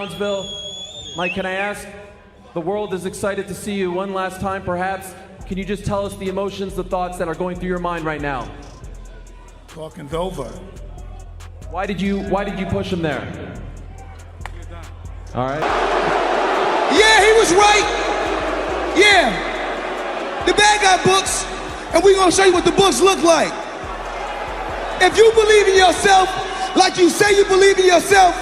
Brownsville. Mike, can I ask? The world is excited to see you one last time, perhaps. Can you just tell us the emotions, the thoughts that are going through your mind right now? Talking's over. Why did you push him there? All right. Yeah, he was right. Yeah. The bad guy books, and we're gonna show you what the books look like. If you believe in yourself, like you say you believe in yourself,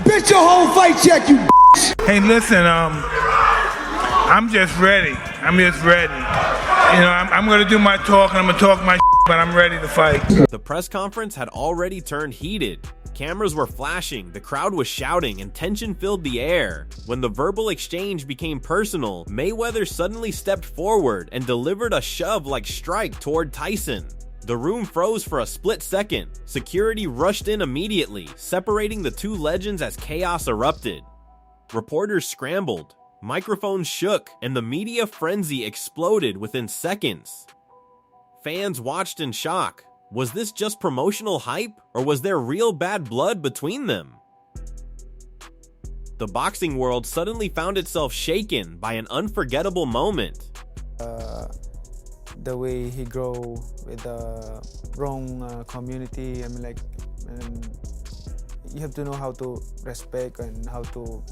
bitch your whole fight check, you bitch. Hey, listen, I'm just ready. I'm just ready. You know, I'm gonna do my talk, and I'm gonna talk my but I'm ready to fight. The press conference had already turned heated. Cameras were flashing, the crowd was shouting, and tension filled the air. When the verbal exchange became personal, Mayweather suddenly stepped forward and delivered a shove-like strike toward Tyson. The room froze for a split second. Security rushed in immediately, separating the two legends as chaos erupted. Reporters scrambled, microphones shook, and the media frenzy exploded within seconds. Fans watched in shock. Was this just promotional hype, or was there real bad blood between them? The boxing world suddenly found itself shaken by an unforgettable moment. The way he grow with the wrong community, I mean, like, you have to know how to respect and how to,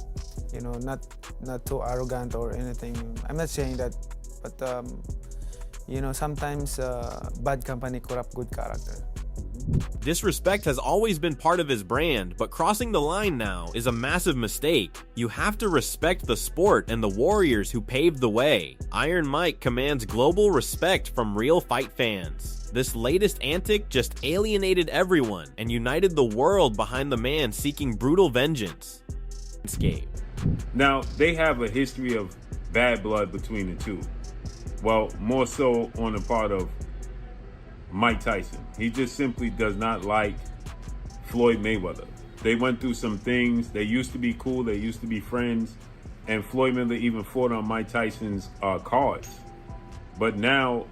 you know, not too arrogant or anything. I'm not saying that, but you know, sometimes bad company corrupt good character. Disrespect has always been part of his brand, but crossing the line now is a massive mistake. You have to respect the sport and the warriors who paved the way. Iron Mike commands global respect from real fight fans. This latest antic just alienated everyone and united the world behind the man seeking brutal vengeance. Now, they have a history of bad blood between the two. Well, more so on the part of Mike Tyson. He just simply does not like Floyd Mayweather. They went through some things. They used to be cool. They used to be friends. And Floyd Mayweather even fought on Mike Tyson's cards. But now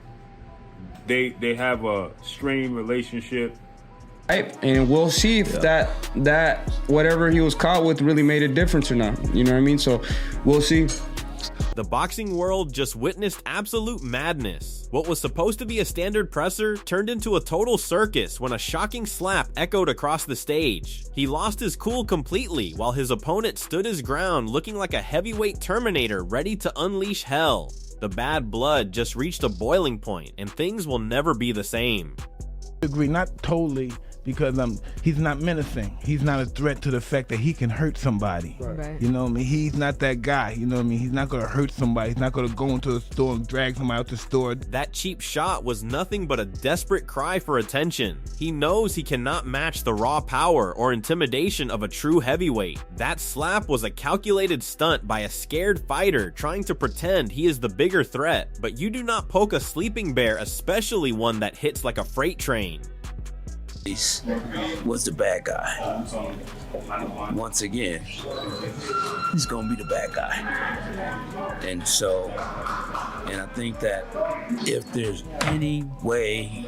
they have a strained relationship. Right, and we'll see if that whatever he was caught with really made a difference or not. You know what I mean? So we'll see. The boxing world just witnessed absolute madness. What was supposed to be a standard presser turned into a total circus when a shocking slap echoed across the stage. He lost his cool completely while his opponent stood his ground looking like a heavyweight Terminator ready to unleash hell. The bad blood just reached a boiling point and things will never be the same. I agree, not totally, because he's not menacing. He's not a threat to the fact that he can hurt somebody. Right. You know what I mean? He's not that guy. You know what I mean? He's not going to hurt somebody. He's not going to go into a store and drag somebody out the store. That cheap shot was nothing but a desperate cry for attention. He knows he cannot match the raw power or intimidation of a true heavyweight. That slap was a calculated stunt by a scared fighter trying to pretend he is the bigger threat. But you do not poke a sleeping bear, especially one that hits like a freight train. Was the bad guy. Once again, he's gonna be the bad guy. And I think that if there's any way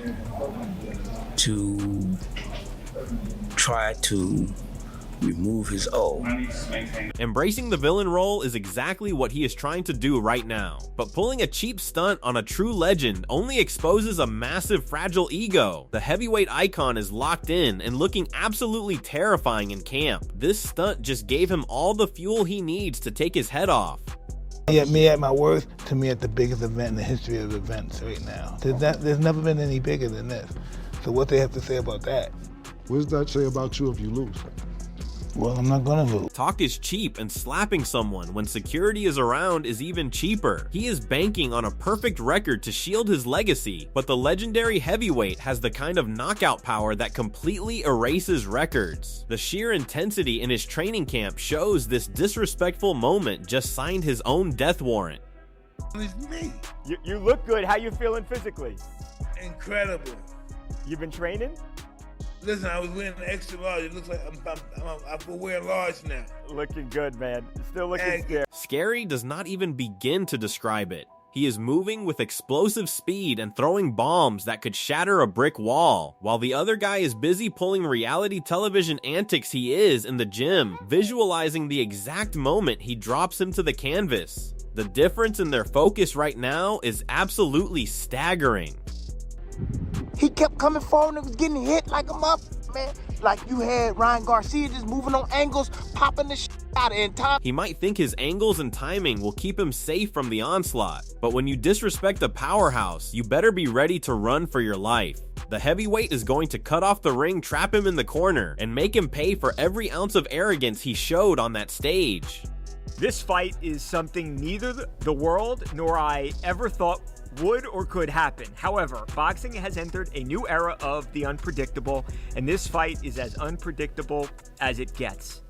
to try to remove his O. Embracing the villain role is exactly what he is trying to do right now. But pulling a cheap stunt on a true legend only exposes a massive fragile ego. The heavyweight icon is locked in and looking absolutely terrifying in camp. This stunt just gave him all the fuel he needs to take his head off. Me at my worst, to me at the biggest event in the history of events right now. There's never been any bigger than this. So what they have to say about that? What does that say about you if you lose? Well, I'm not gonna lose. Talk is cheap, and slapping someone when security is around is even cheaper. He is banking on a perfect record to shield his legacy, but the legendary heavyweight has the kind of knockout power that completely erases records. The sheer intensity in his training camp shows this disrespectful moment just signed his own death warrant. It's me. You look good. How you feeling physically? Incredible. You've been training? Listen, I was wearing an extra large. It looks like I'm wearing large now. Looking good, man. Still looking scary. Scary does not even begin to describe it. He is moving with explosive speed and throwing bombs that could shatter a brick wall, while the other guy is busy pulling reality television antics he is in the gym, visualizing the exact moment he drops him to the canvas. The difference in their focus right now is absolutely staggering. He kept coming forward and was getting hit like a muff, man. Like you had Ryan Garcia just moving on angles, popping the shit out in time. He might think his angles and timing will keep him safe from the onslaught, but when you disrespect a powerhouse, you better be ready to run for your life. The heavyweight is going to cut off the ring, trap him in the corner, and make him pay for every ounce of arrogance he showed on that stage. This fight is something neither the world nor I ever thought would or could happen. However, boxing has entered a new era of the unpredictable, and this fight is as unpredictable as it gets.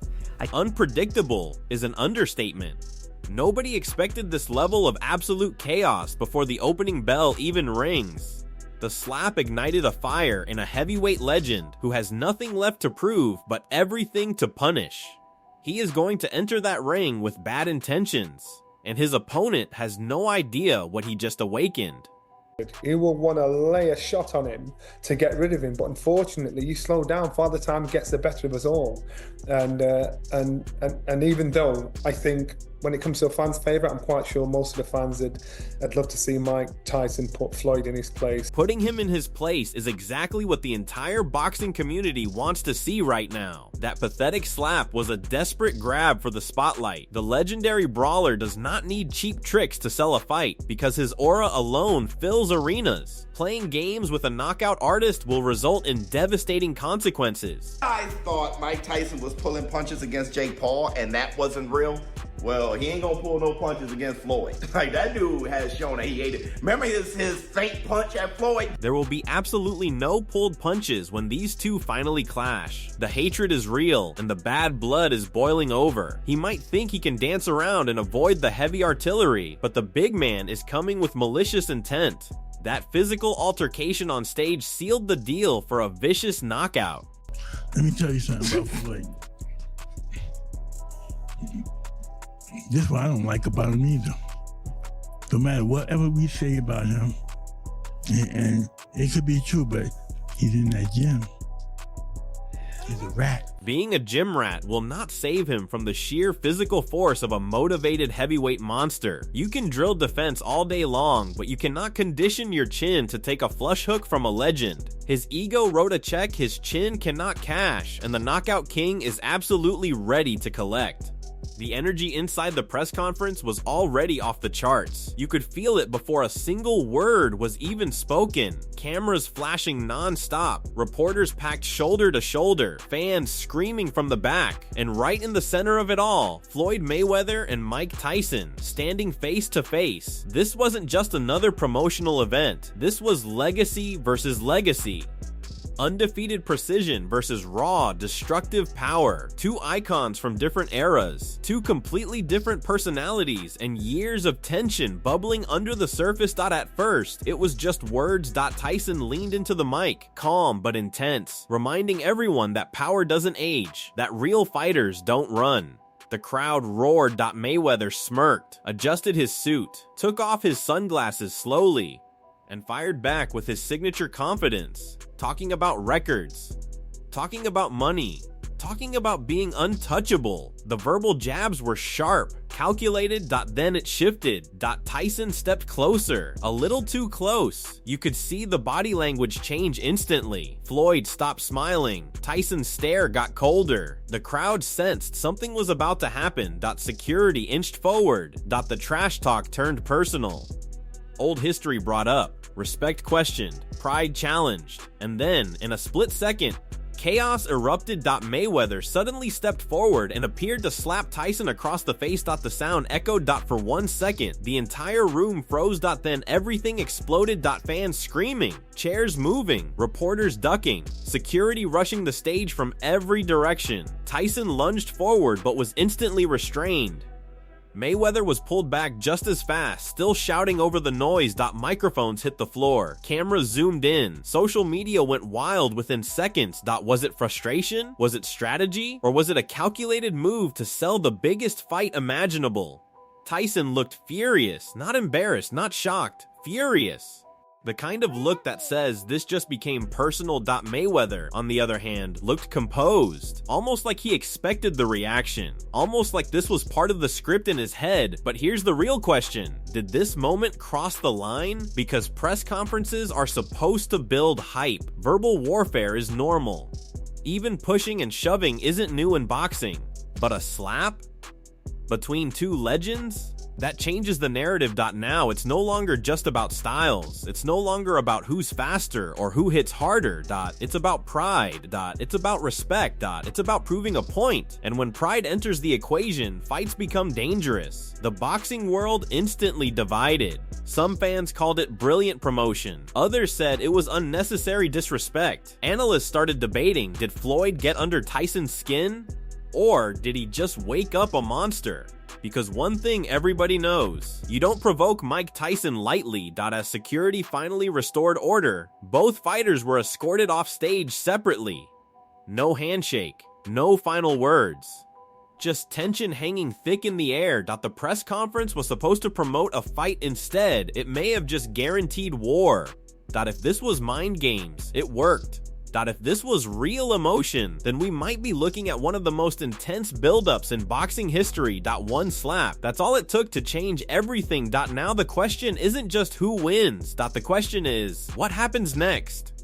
Unpredictable is an understatement. Nobody expected this level of absolute chaos before the opening bell even rings. The slap ignited a fire in a heavyweight legend who has nothing left to prove but everything to punish. He is going to enter that ring with bad intentions, and his opponent has no idea what he just awakened. He will want to lay a shot on him to get rid of him, but unfortunately you slow down. Father Time gets the better of us all, and even though I think when it comes to a fan's favourite, I'm quite sure most of the fans would love to see Mike Tyson put Floyd in his place. Putting him in his place is exactly what the entire boxing community wants to see right now. That pathetic slap was a desperate grab for the spotlight. The legendary brawler does not need cheap tricks to sell a fight because his aura alone fills arenas. Playing games with a knockout artist will result in devastating consequences. I thought Mike Tyson was pulling punches against Jake Paul and that wasn't real. Well, he ain't gonna pull no punches against Floyd. Like, that dude has shown that he ate it. Remember his feint punch at Floyd? There will be absolutely no pulled punches when these two finally clash. The hatred is real, and the bad blood is boiling over. He might think he can dance around and avoid the heavy artillery, but the big man is coming with malicious intent. That physical altercation on stage sealed the deal for a vicious knockout. Let me tell you something about Floyd. This is what I don't like about him either. No matter whatever we say about him, and it could be true, but he's in that gym. He's a rat. Being a gym rat will not save him from the sheer physical force of a motivated heavyweight monster. You can drill defense all day long, but you cannot condition your chin to take a flush hook from a legend. His ego wrote a check his chin cannot cash, and the Knockout King is absolutely ready to collect. The energy inside the press conference was already off the charts. You could feel it before a single word was even spoken. Cameras flashing non-stop, reporters packed shoulder to shoulder, fans screaming from the back, and right in the center of it all, Floyd Mayweather and Mike Tyson standing face to face. This wasn't just another promotional event. This was legacy versus legacy. Undefeated precision versus raw, destructive power. Two icons from different eras. Two completely different personalities and years of tension bubbling under the surface. At first, it was just words. Tyson leaned into the mic, calm but intense, reminding everyone that power doesn't age, that real fighters don't run. The crowd roared. Mayweather smirked, adjusted his suit, took off his sunglasses slowly, and fired back with his signature confidence, talking about records, talking about money, talking about being untouchable. The verbal jabs were sharp, calculated. Then it shifted. Tyson stepped closer, a little too close. You could see the body language change instantly. Floyd stopped smiling. Tyson's stare got colder. The crowd sensed something was about to happen. Security inched forward. The trash talk turned personal. Old history brought up, respect questioned, pride challenged, and then, in a split second, chaos erupted. Mayweather suddenly stepped forward and appeared to slap Tyson across the face. The sound echoed. For 1 second, the entire room froze. Then everything exploded. Fans screaming, chairs moving, reporters ducking, security rushing the stage from every direction. Tyson lunged forward but was instantly restrained. Mayweather was pulled back just as fast, still shouting over the noise. Microphones hit the floor. Cameras zoomed in. Social media went wild within seconds. Was it frustration? Was it strategy? Or was it a calculated move to sell the biggest fight imaginable? Tyson looked furious, not embarrassed, not shocked, furious. The kind of look that says this just became personal. Mayweather, on the other hand, looked composed, almost like he expected the reaction, almost like this was part of the script in his head. But here's the real question: did this moment cross the line? Because press conferences are supposed to build hype. Verbal warfare is normal. Even pushing and shoving isn't new in boxing. But a slap? Between two legends? That changes the narrative. Now it's no longer just about styles. It's no longer about who's faster or who hits harder. It's about pride. It's about respect. It's about proving a point. And when pride enters the equation, fights become dangerous. The boxing world instantly divided. Some fans called it brilliant promotion. Others said it was unnecessary disrespect. Analysts started debating, did Floyd get under Tyson's skin? Or did he just wake up a monster? Because one thing everybody knows, you don't provoke Mike Tyson lightly. As security finally restored order, both fighters were escorted off stage separately. No handshake, no final words. Just tension hanging thick in the air. The press conference was supposed to promote a fight instead. It may have just guaranteed war. If this was mind games, it worked. If this was real emotion, then we might be looking at one of the most intense buildups in boxing history. One slap. That's all it took to change everything. Now the question isn't just who wins. The question is, what happens next?